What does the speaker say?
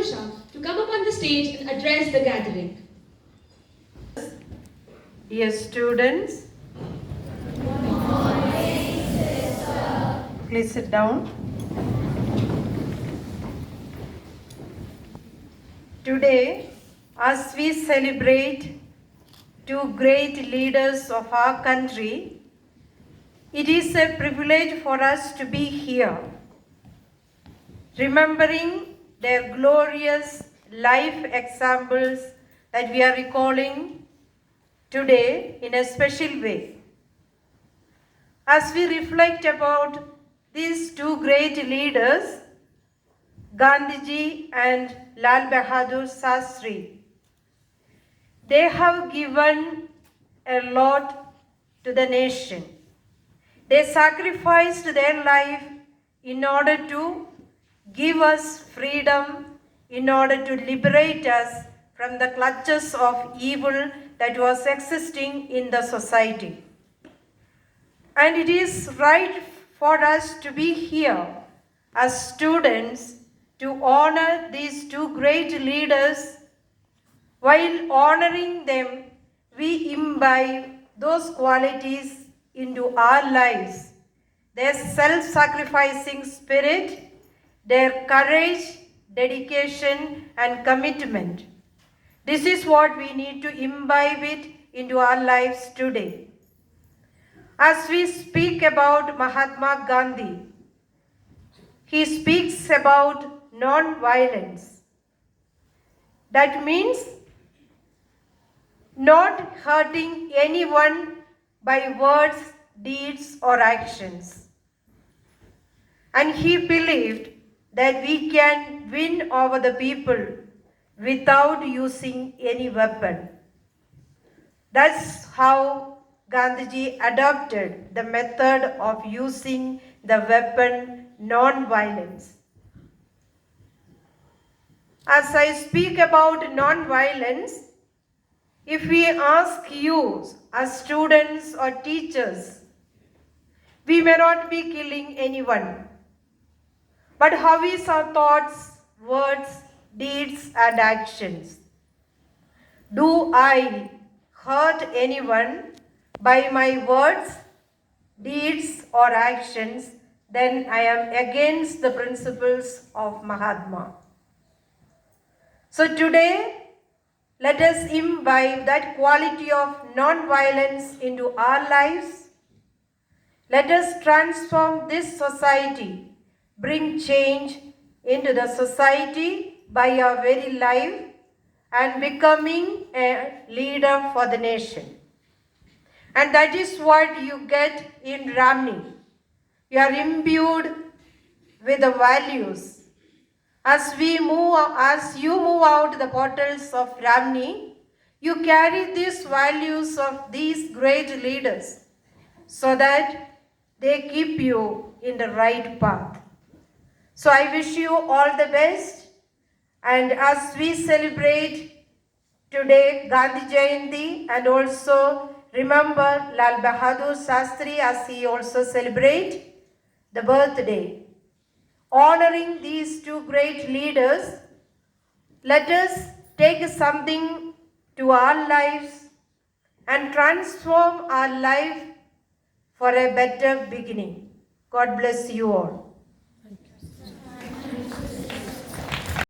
Sr.Manjusha to come up on the stage and address the gathering. Dear students, please sit down. Today, as we celebrate two great leaders of our country, it is a privilege for us to be here, remembering their glorious life examples that we are recalling today in a special way. As we reflect about these two great leaders, Gandhiji and Lal Bahadur Shastri, they have given a lot to the nation. They sacrificed their life in order to give us freedom, in order to liberate us from the clutches of evil that was existing in the society. And it is right for us to be here as students to honor these two great leaders. While honoring them, we imbibe those qualities into our lives. Their self-sacrificing spirit, their courage, dedication, and commitment. This is what we need to imbibe it into our lives today. As we speak about Mahatma Gandhi, he speaks about non-violence. That means not hurting anyone by words, deeds, or actions. And he believed that we can win over the people without using any weapon. That's how Gandhiji adopted the method of using the weapon non-violence. As I speak about non-violence, if we ask you as students or teachers, we may not be killing anyone. But how is our thoughts, words, deeds, and actions? Do I hurt anyone by my words, deeds, or actions? Then I am against the principles of Mahatma. So today, let us imbibe that quality of non-violence into our lives. Let us transform this society, bring change into the society by our very life and becoming a leader for the nation. And that is what you get in Ramni. You are imbued with the values. As you move out the portals of Ramni, you carry these values of these great leaders so that they keep you in the right path. So I wish you all the best. And as we celebrate today Gandhi Jayanti and also remember Lal Bahadur Shastri as he also celebrate the birthday. Honoring these two great leaders, let us take something to our lives and transform our life for a better beginning. God bless you all.